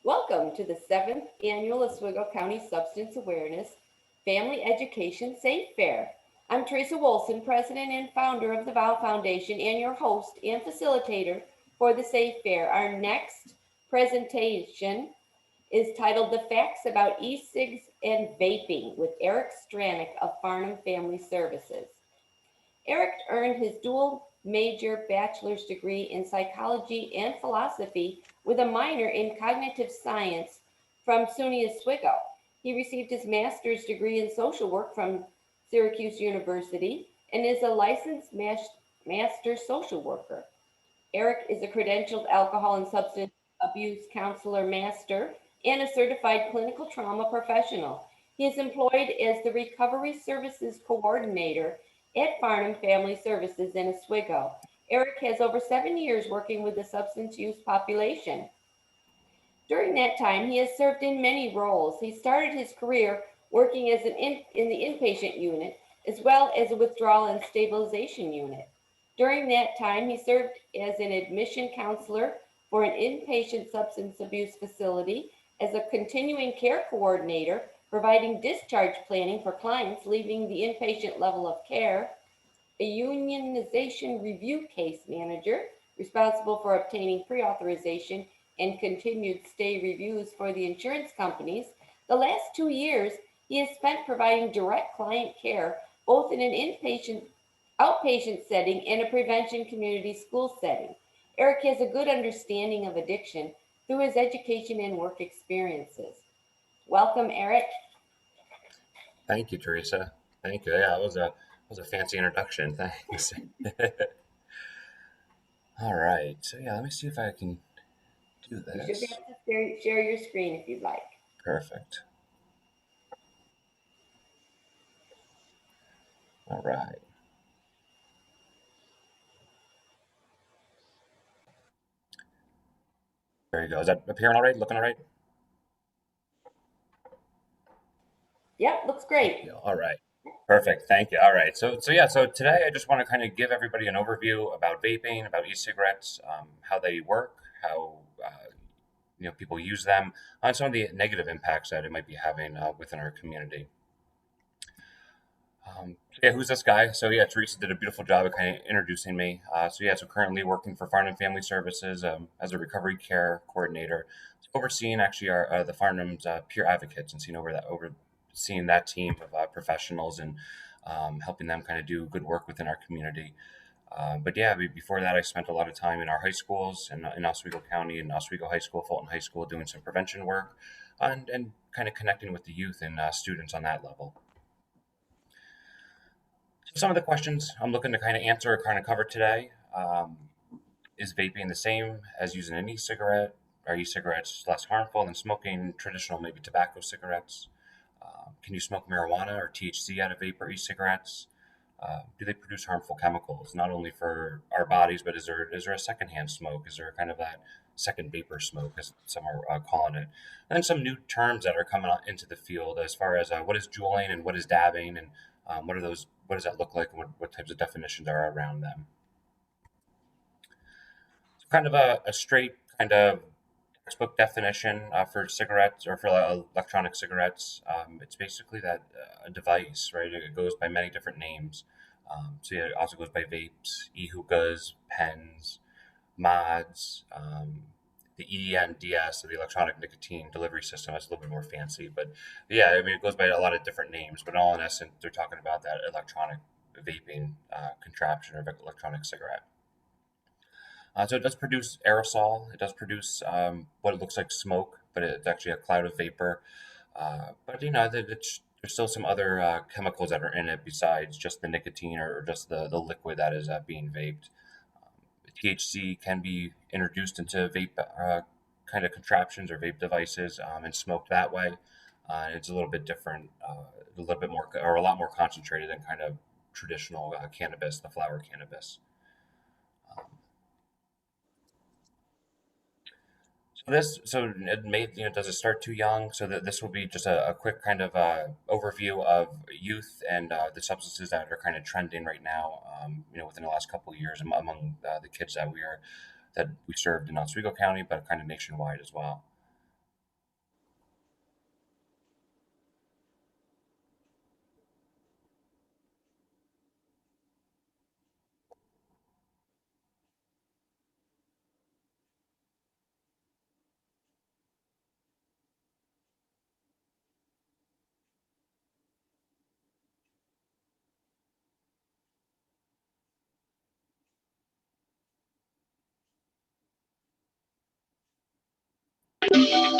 Welcome to the 7th Annual Oswego County Substance Awareness Family Education Safe Fair. I'm Teresa Wolson, President and founder of the VOW Foundation and your host and facilitator for the Safe Fair. Our next presentation is titled The Facts About E-Cigs and Vaping with Eric Stranick of Farnham Family Services. Eric earned his dual major bachelor's degree in psychology and philosophy with a minor in cognitive science from SUNY Oswego. He received his master's degree in social work from Syracuse University and is a licensed master social worker. Eric is a credentialed alcohol and substance abuse counselor master and a certified clinical trauma professional. He is employed as the Recovery Services Coordinator at Farnham Family Services in Oswego. Eric has over 7 years working with the substance use population. During that time, he has served in many roles. He started his career working as in the inpatient unit as well as a withdrawal and stabilization unit. During that time, he served as an admission counselor for an inpatient substance abuse facility, as a continuing care coordinator, providing discharge planning for clients leaving the inpatient level of care, a unionization review case manager responsible for obtaining pre-authorization and continued stay reviews for the insurance companies. The last 2 years, he has spent providing direct client care both in an outpatient setting and a prevention community school setting. Eric has a good understanding of addiction through his education and work experiences. Welcome, Eric. Thank you, Teresa. Thank you. Yeah, that was a fancy introduction. Thanks. All right. So yeah, let me see if I can do You should be this. able to share your screen if you'd like. Perfect. All right. There you go. Is that appearing all right? Looking all right? Yep, looks great. All right. Perfect. Thank you. All right. So today I just want to kind of give everybody an overview about vaping, about e-cigarettes, how they work, how people use them, on some of the negative impacts that it might be having within our community. Yeah, who's this guy? So yeah, Teresa did a beautiful job of kind of introducing me. So currently working for Farnham Family Services as a recovery care coordinator, overseeing actually the Farnham's peer advocates and overseeing that team of professionals and helping them kind of do good work within our community. But yeah, before that, I spent a lot of time in our high schools in Oswego County, in Oswego High School, Fulton High School, doing some prevention work and kind of connecting with the youth and students on that level. Some of the questions I'm looking to kind of answer or kind of cover today. Is vaping the same as using an e-cigarette? Are e-cigarettes less harmful than smoking traditional, maybe tobacco cigarettes? Can you smoke marijuana or THC out of vape or e-cigarettes? Do they produce harmful chemicals, not only for our bodies, but is there a secondhand smoke? Is there kind of that second vapor smoke, as some are calling it? And then some new terms that are coming out into the field as far as what is juuling and what is dabbing, and what are those? What does that look like, and what types of definitions are around them? It's kind of a straight kind of textbook definition for cigarettes or for electronic cigarettes. It's basically that a device, right? It goes by many different names. So yeah, it also goes by vapes, e-hookahs, pens, mods, the ENDS, so the electronic nicotine delivery system. That's a little bit more fancy, but yeah, I mean, it goes by a lot of different names, but all in essence, they're talking about that electronic vaping contraption or electronic cigarette. So it does produce aerosol. It does produce what it looks like smoke, but it's actually a cloud of vapor. But there's still some other chemicals that are in it besides just the nicotine or just the liquid that is being vaped. THC can be introduced into vape kind of contraptions or vape devices and smoked that way. It's a little bit different, a little bit more or a lot more concentrated than kind of traditional cannabis, the flower cannabis. So it may, does it start too young? So that this will be just a quick kind of overview of youth and the substances that are kind of trending right now. Within the last couple of years among the kids that we served in Oswego County, but kind of nationwide as well. Oh,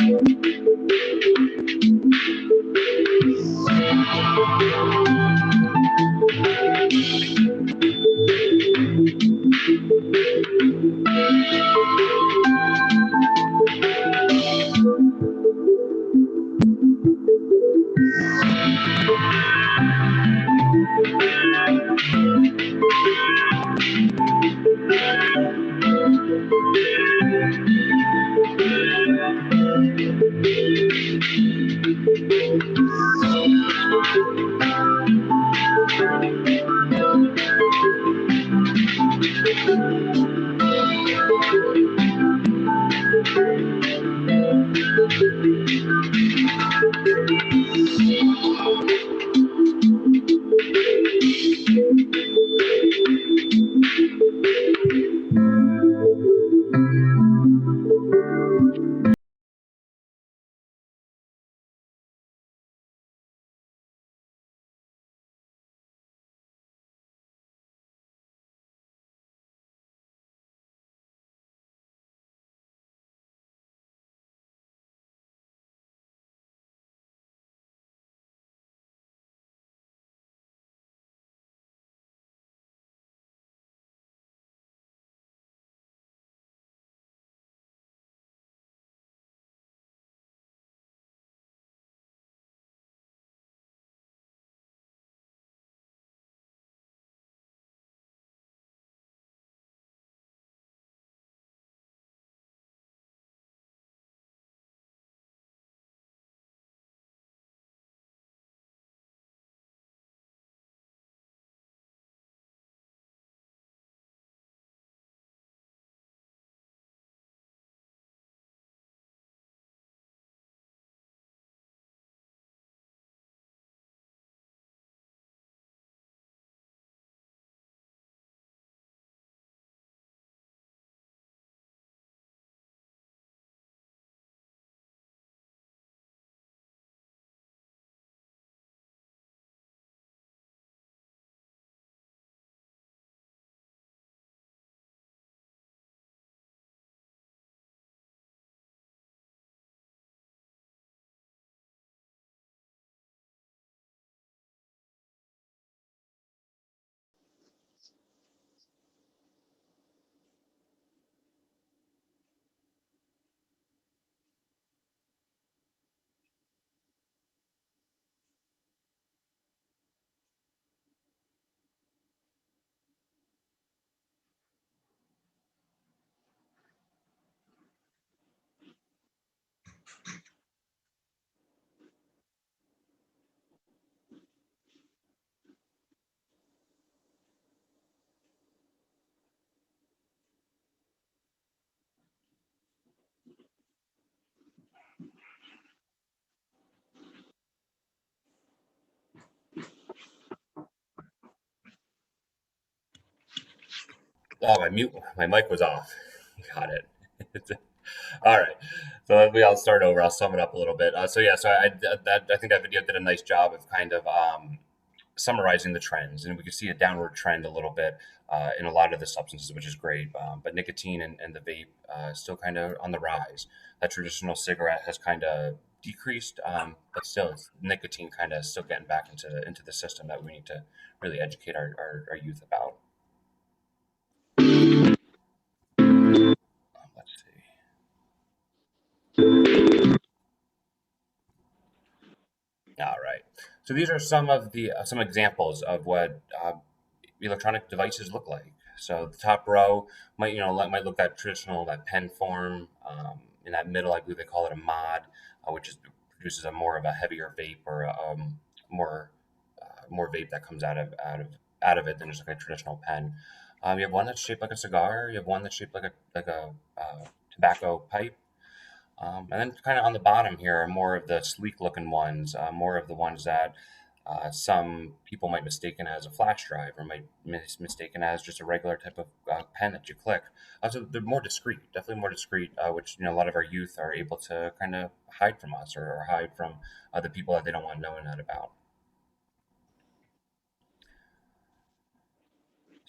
my mic was off. Got it. All right. So let me. I'll start over. I'll sum it up a little bit. So yeah. So I think that video did a nice job of kind of summarizing the trends, and we can see a downward trend a little bit in a lot of the substances, which is great. But nicotine and the vape still kind of on the rise. That traditional cigarette has kind of decreased, but still, it's nicotine kind of still getting back into the system that we need to really educate our youth about. Let's see. All right. So these are some of the some examples of what electronic devices look like. So the top row might might look that traditional that pen form. In that middle, I believe they call it a mod, which is produces a more of a heavier vape or more more vape that comes out of it than just like a traditional pen. You have one that's shaped like a cigar. You have one that's shaped like a tobacco pipe. And then kind of on the bottom here are more of the sleek looking ones, more of the ones that some people might mistaken as a flash drive or might mistaken as just a regular type of pen that you click. So they're more discreet, definitely more discreet, which a lot of our youth are able to kind of hide from us or hide from the people that they don't want knowing that about.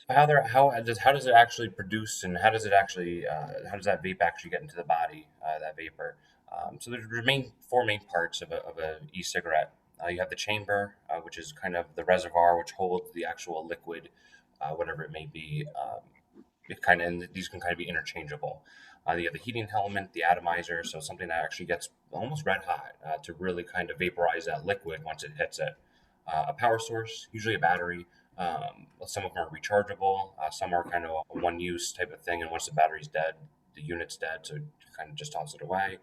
So how does it actually produce and how does it actually how does that vape actually get into the body, that vapor? So there's four main parts of a e-cigarette. You have the chamber, which is kind of the reservoir which holds the actual liquid, whatever it may be. And these can kind of be interchangeable. You have the heating element, the atomizer, so something that actually gets almost red hot to really kind of vaporize that liquid once it hits it. A power source, usually a battery. Some of them are rechargeable. Some are kind of a one-use type of thing, and once the battery's dead, the unit's dead, so you kind of just toss it away.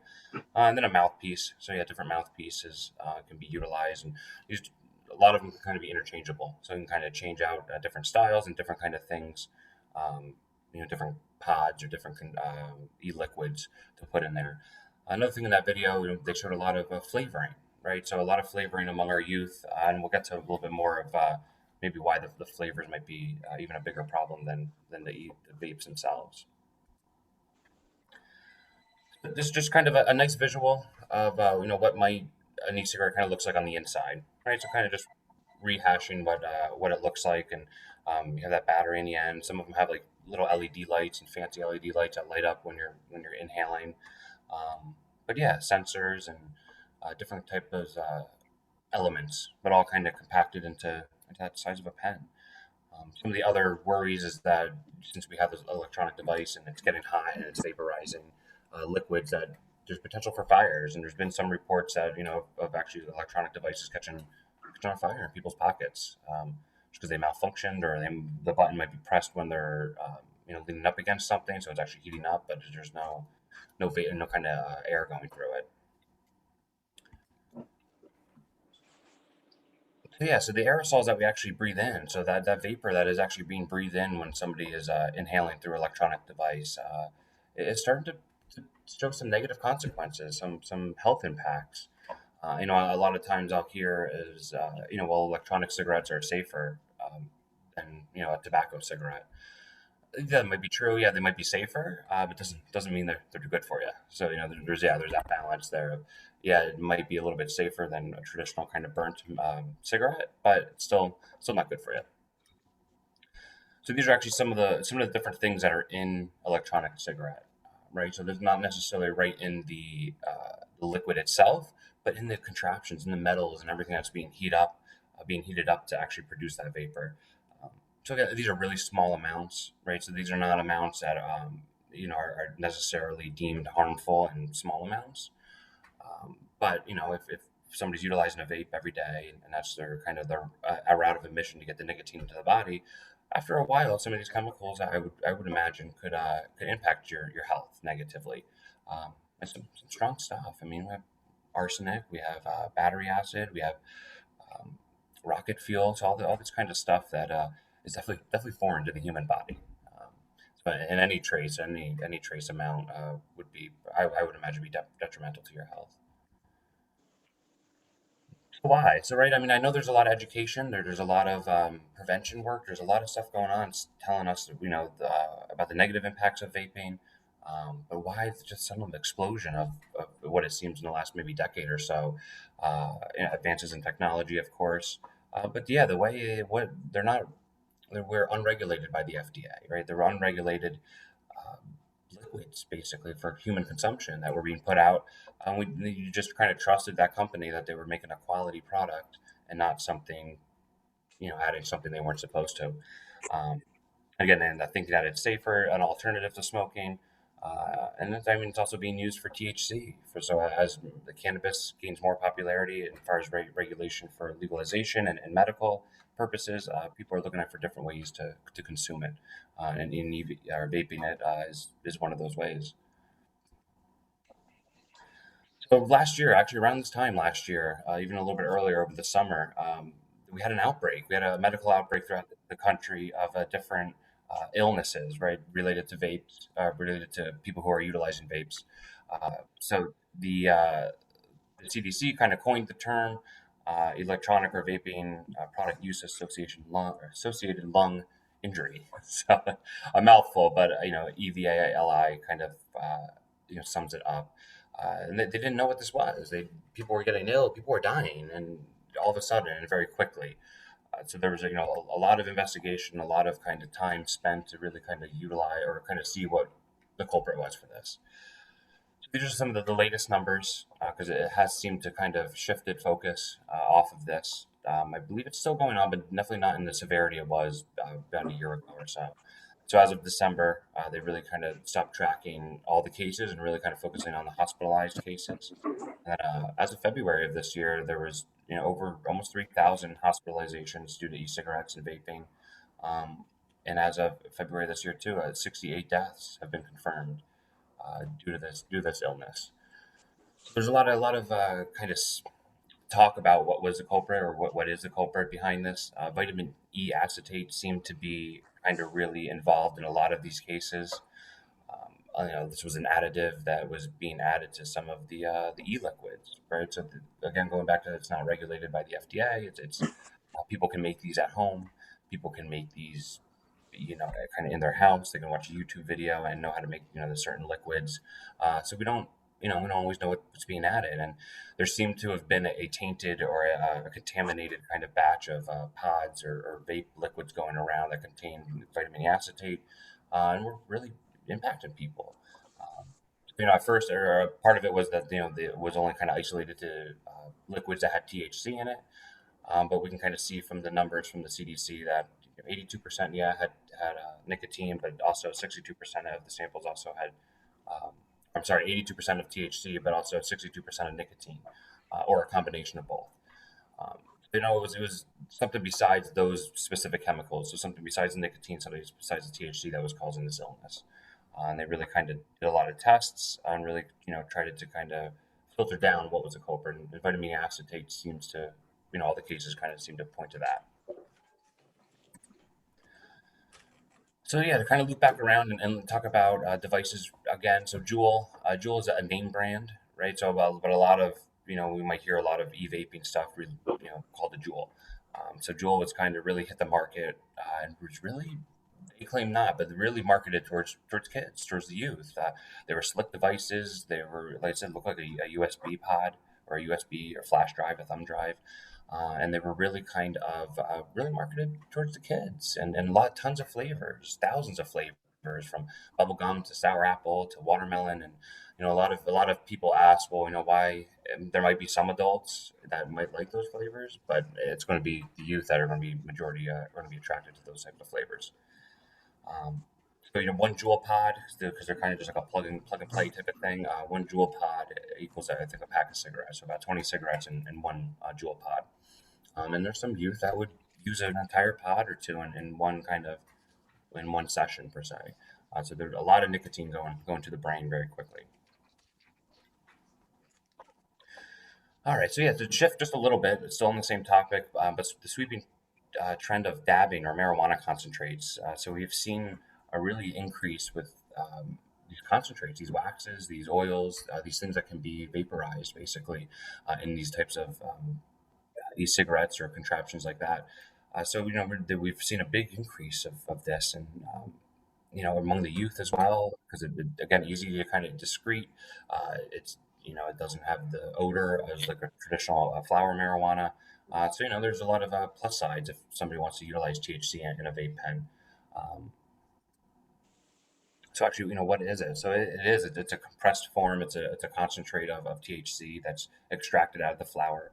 And then a mouthpiece. So yeah, different mouthpieces can be utilized, and used. A lot of them can kind of be interchangeable, so you can kind of change out different styles and different kind of things. Um, different pods or different e-liquids to put in there. Another thing in that video, they showed a lot of flavoring, right? So a lot of flavoring among our youth, and we'll get to a little bit more of maybe why the flavors might be even a bigger problem than the vapes themselves. This is just kind of a nice visual of what might an e-cigarette kind of looks like on the inside, right? So kind of just rehashing what it looks like, and you have that battery in the end. Some of them have like little LED lights and fancy LED lights that light up when you're inhaling. But yeah, sensors and different type of elements, but all kind of compacted into that size of a pen. Some of the other worries is that since we have this electronic device and it's getting hot and it's vaporizing liquids, that there's potential for fires. And there's been some reports that of actually electronic devices catching on fire in people's pockets just because they malfunctioned or the button might be pressed when they're leaning up against something, so it's actually heating up, but there's no kind of air going through it. So yeah, so the aerosols that we actually breathe in, so that vapor that is actually being breathed in when somebody is inhaling through electronic device, it's starting to show some negative consequences, some health impacts. A lot of times I'll hear is, well, electronic cigarettes are safer than a tobacco cigarette. That might be true. Yeah, they might be safer, but doesn't mean they're good for you. So there's that balance there. Yeah, it might be a little bit safer than a traditional kind of burnt cigarette, but it's still not good for you. So these are actually some of the different things that are in electronic cigarette, right? So there's not necessarily right in the liquid itself, but in the contraptions, in the metals, and everything that's being heated up to actually produce that vapor. Um, so again, these are really small amounts, right? So these are not amounts that are necessarily deemed harmful in small amounts. But if somebody's utilizing a vape every day and that's their kind of their a route of emission to get the nicotine into the body, after a while, some of these chemicals I would imagine could impact your health negatively. And some strong stuff. I mean, we have arsenic, we have battery acid, we have um, rocket fuel, so all this kind of stuff that is definitely foreign to the human body. Um, and any trace amount would be I would imagine be detrimental to your health. Why? So, right, I mean, I know there's a lot of education, there's a lot of prevention work, there's a lot of stuff going on telling us, about the negative impacts of vaping. But why just sudden explosion of what it seems in the last maybe decade or so? Advances in technology, of course. But yeah, the way what we're unregulated by the FDA, right? They're unregulated liquids basically for human consumption that were being put out. You just kind of trusted that company that they were making a quality product and not something, adding something they weren't supposed to. Um, Again, and I think that it's safer, an alternative to smoking. I mean, it's also being used for THC. So as the cannabis gains more popularity as far as regulation for legalization and medical purposes, people are looking at for different ways to consume it, and or vaping it is one of those ways. So last year, actually around this time last year, even a little bit earlier over the summer, we had an outbreak. We had a medical outbreak throughout the country of different illnesses, right, related to vapes, related to people who are utilizing vapes. So the CDC kind of coined the term electronic or vaping product use associated lung injury. So a mouthful, but EVALI kind of sums it up. And they didn't know what this was. People were getting ill, people were dying, and all of a sudden and very quickly. So there was a lot of investigation, a lot of kind of time spent to really kind of utilize or kind of see what the culprit was for this. These are some of the latest numbers because it has seemed to kind of shifted focus off of this. I believe it's still going on, but definitely not in the severity it was about a year ago or so. So as of December, they really kind of stopped tracking all the cases and really kind of focusing on the hospitalized cases. And as of February of this year, there was over almost 3,000 hospitalizations due to e-cigarettes and vaping. Um, and as of February this year too, 68 deaths have been confirmed due to this illness. So there's a lot of kind of talk about what was the culprit or what is the culprit behind this. Vitamin E acetate seemed to be kind of really involved in a lot of these cases. This was an additive that was being added to some of the e-liquids, right? So again, going back to it's not regulated by the FDA. It's people can make these at home. People can make these, kind of in their house. They can watch a YouTube video and know how to make the certain liquids. So we don't always know what's being added, and there seemed to have been a tainted or a contaminated kind of batch of pods or vape liquids going around that contain vitamin E acetate, and were really impacting people. Um, at first, or part of it was that it was only kind of isolated to liquids that had THC in it, but we can kind of see from the numbers from the CDC that 82%, yeah, had nicotine, but also 62% of the samples also had. Um, I'm sorry, 82% of THC, but also 62% of nicotine, or a combination of both. Um, it was something besides those specific chemicals, so something besides the nicotine, something besides the THC that was causing this illness. And they really kind of did a lot of tests and really, tried to kind of filter down what was the culprit. And vitamin E acetate seems to, all the cases kind of seem to point to that. So yeah, to kind of loop back around and talk about devices again. So Juul is a name brand, right? So, but a lot of we might hear a lot of e-vaping stuff, called the Juul. So Juul was kind of really hit the market and was really they claim not, but really marketed towards kids, towards the youth. They were slick devices. They were, like I said, looked like a USB pod or a USB or flash drive, a thumb drive, and they were really kind of really marketed towards the kids, and tons of flavors, thousands of flavors, from bubblegum to sour apple to watermelon, and a lot of people ask, well, why there might be some adults that might like those flavors, but it's going to be the youth that are going to be majority going to be attracted to those type of flavors. Um, so one Juul pod because they're kind of just like a plug and play type of thing. One Juul pod equals I think a pack of cigarettes, so about 20 cigarettes in one Juul pod. And there's some youth that would use an entire pod or two in one kind of in one session per se. So there's a lot of nicotine going to the brain very quickly. All right, so yeah, to shift just a little bit, it's still on the same topic, but the sweeping trend of dabbing or marijuana concentrates. So we've seen a really increase with these concentrates, these waxes, these oils, these things that can be vaporized basically in these types of e-cigarettes or contraptions like that. So we've seen a big increase of this, and among the youth as well, because again, easy to kind of discreet. It's it doesn't have the odor as like a traditional flower marijuana. So there's a lot of plus sides if somebody wants to utilize THC in a vape pen. Um, so actually, what is it? So it is. It's a compressed form. It's a concentrate of THC that's extracted out of the flower.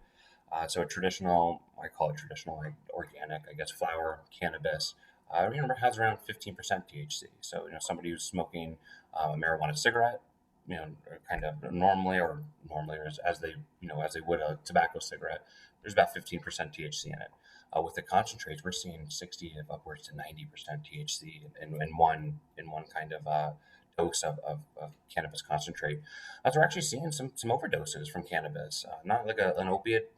So a traditional, I call it traditional, like organic, I guess, flower cannabis. Has around 15% THC. So somebody who's smoking a marijuana cigarette, kind of normally or as they would a tobacco cigarette, there's about 15% THC in it. With the concentrates, we're seeing 60 of upwards to 90% THC in one kind of dose of cannabis concentrate. So we're actually seeing some overdoses from cannabis, not like an opiate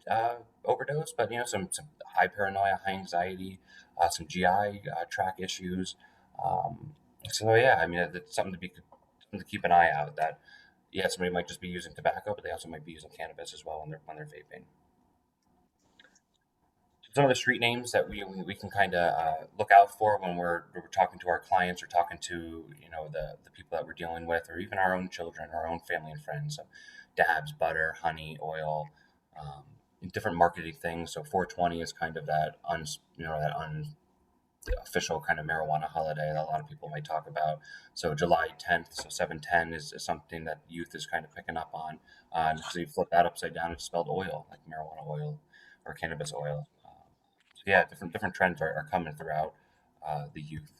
overdose, but some high paranoia, high anxiety, some GI tract issues. So yeah, I mean it's something to keep an eye out. That yeah, somebody might just be using tobacco, but they also might be using cannabis as well when they're vaping. Some of the street names that we can kind of look out for when we're talking to our clients or talking to the people that we're dealing with, or even our own children, our own family and friends. So dabs, butter, honey, oil, different marketing things. So 420 is kind of that the official kind of marijuana holiday that a lot of people might talk about. So July 10th, so 710 is something that youth is kind of picking up on. So you flip that upside down, it's spelled oil, like marijuana oil or cannabis oil. So yeah, different trends are coming throughout the youth.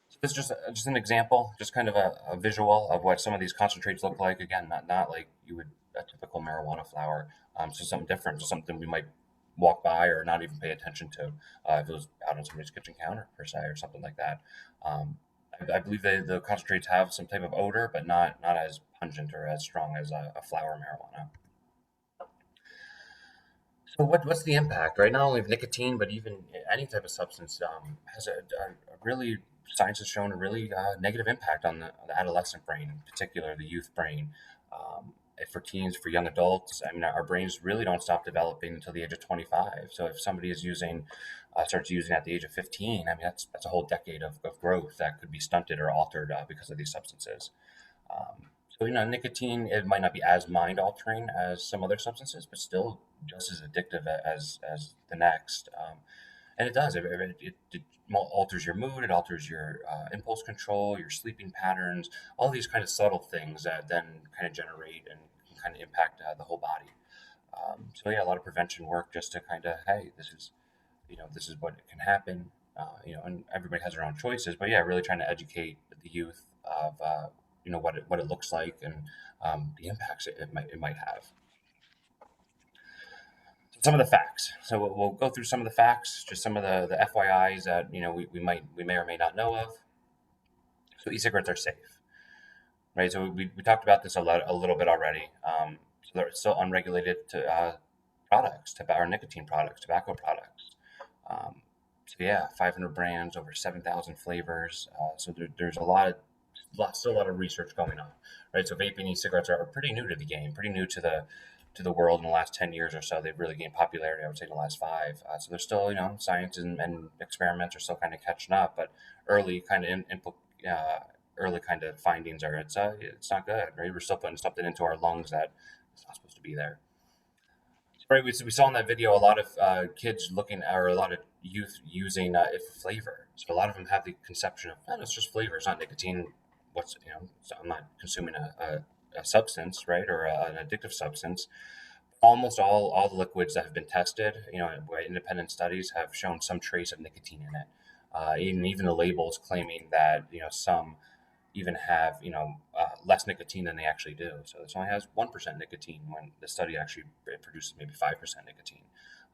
So this is just an example, just kind of a visual of what some of these concentrates look like. Again, not like you would a typical marijuana flower. So something different, something we might walk by or not even pay attention to if it was out on somebody's kitchen counter per se or something like that. Um, I believe the concentrates have some type of odor, but not as pungent or as strong as a flower marijuana. So what's the impact, right? Not only of nicotine, but even any type of substance has a really science has shown a really negative impact on the adolescent brain, in particular the youth brain. For teens, for young adults, I mean, our brains really don't stop developing until the age of 25. So if somebody is starts using at the age of 15, I mean, that's a whole decade of growth that could be stunted or altered because of these substances. So, nicotine, it might not be as mind altering as some other substances, but still just as addictive as the next. And it does, it alters your mood, it alters your impulse control, your sleeping patterns, all these kind of subtle things that then kind of generate and can kind of impact the whole body. So, yeah, a lot of prevention work just to kind of, hey, this is what can happen. And everybody has their own choices, but yeah, really trying to educate the youth of what it looks like and the impacts it might have. Some of the facts. So we'll go through some of the facts, just some of the FYIs that we may or may not know of. So e-cigarettes are safe, right? So we talked about this a little bit already. So they're still unregulated to products, our nicotine products, tobacco products. So yeah, 500 brands, over 7,000 flavors. So there's still a lot of research going on, right? So vaping e-cigarettes are pretty new to the game, pretty new to the world in the last 10 years or so. They've really gained popularity, I would say, in the last five. So there's still, science and experiments are still kind of catching up, but early kind of early kind of findings are it's not good, right? We're still putting something into our lungs that is not supposed to be there. Right, we saw in that video a lot of kids looking, or a lot of youth using it for flavor. So a lot of them have the conception of, it's just flavor, it's not nicotine. So I'm not consuming a substance, right, or an addictive substance. Almost all the liquids that have been tested, by independent studies, have shown some trace of nicotine in it. Even the labels claiming that some even have less nicotine than they actually do. So this only has 1% nicotine when the study actually produces maybe 5% nicotine.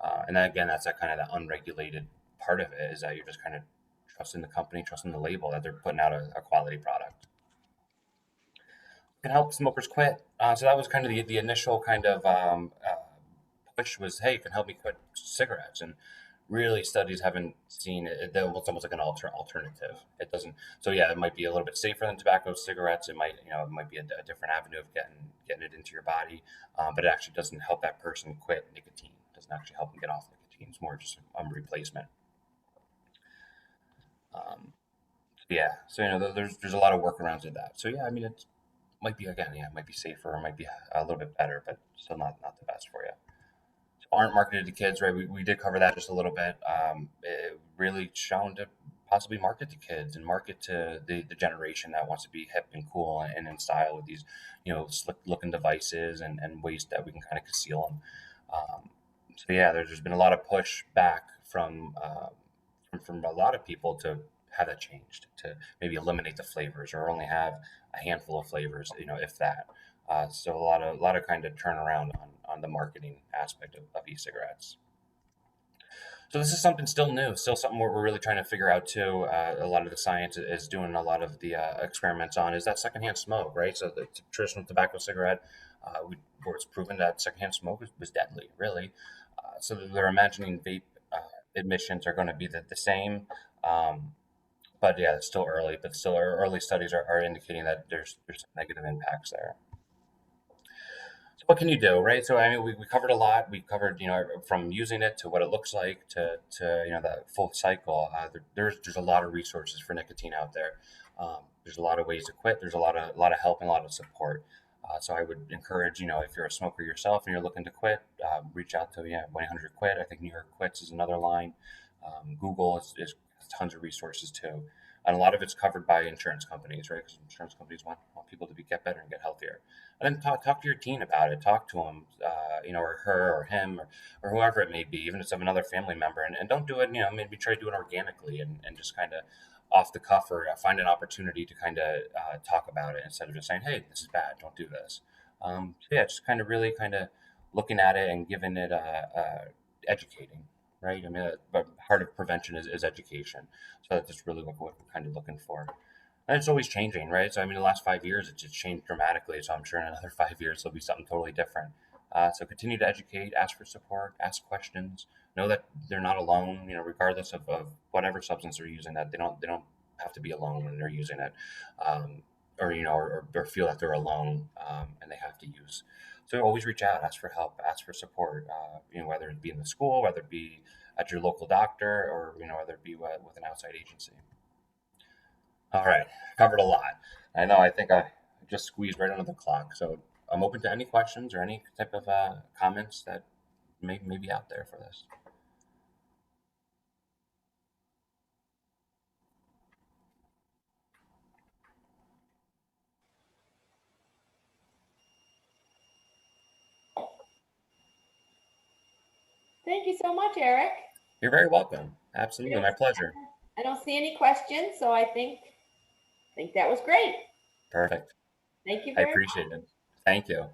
And then again, that's that kind of the unregulated part of it, is that you're just kind of trusting the company, trusting the label that they're putting out a quality product. Can help smokers quit. So that was kind of the initial kind of push was, hey, it can help me quit cigarettes. And really, studies haven't seen it. It's almost like an alternative. It doesn't. So yeah, it might be a little bit safer than tobacco, cigarettes. It might be a different avenue of getting it into your body, but it actually doesn't help that person quit nicotine. It doesn't actually help them get off nicotine. It's more just a replacement. Yeah. So there's a lot of workarounds to that. So yeah, I mean it might be, again, yeah, it might be safer, it might be a little bit better, but still not the best for you. Aren't marketed to kids, right? We did cover that just a little bit. It really shown to possibly market to kids and market to the generation that wants to be hip and cool and in style with these, slick looking devices and ways that we can kind of conceal them. So yeah, there's been a lot of pushback from a lot of people to have that changed, to maybe eliminate the flavors or only have a handful of flavors, if that. So a lot of kind of turnaround on the marketing aspect of e-cigarettes. So this is something still new, still something we're really trying to figure out too. A lot of the science is doing a lot of the experiments on is that secondhand smoke, right? So the traditional tobacco cigarette, where it's proven that secondhand smoke was deadly, really. So they're imagining vape emissions are going to be the same. But yeah, it's still early, but still early studies are indicating that there's some negative impacts there. So what can you do, right? So I mean, we covered a lot. We covered, from using it to what it looks like to that full cycle. There's a lot of resources for nicotine out there. There's a lot of ways to quit. There's a lot of help and a lot of support. So I would encourage, if you're a smoker yourself and you're looking to quit, reach out to 1-800-QUIT. I think New York Quits is another line. Google has tons of resources too. And a lot of it's covered by insurance companies, right? Because insurance companies want people to get better and get healthier. And then talk to your teen about it. Talk to them, or her or him or whoever it may be, even if it's of another family member. And don't do it, maybe try to do it organically and just kind of off the cuff, or find an opportunity to kind of talk about it instead of just saying, hey, this is bad, don't do this. So yeah, just kind of really kind of looking at it and giving it educating, right? I mean, but part of prevention is education. So that's really what we're kind of looking for. And it's always changing, right? So, I mean, the last 5 years, it's just changed dramatically. So I'm sure in another 5 years, there'll be something totally different. So continue to educate, ask for support, ask questions, know that they're not alone, regardless of whatever substance they're using, that they don't have to be alone when they're using it. Or feel that they're alone, and they have to use. So always reach out, ask for help, ask for support, whether it be in the school, whether it be at your local doctor, or, whether it be with an outside agency. All right, covered a lot. I think I just squeezed right under the clock. So I'm open to any questions or any type of comments that may be out there for this. Thank you so much, Eric. You're very welcome. Absolutely, my pleasure. I don't see any questions, so I think that was great. Perfect. Thank you I very much. appreciate it. Thank you.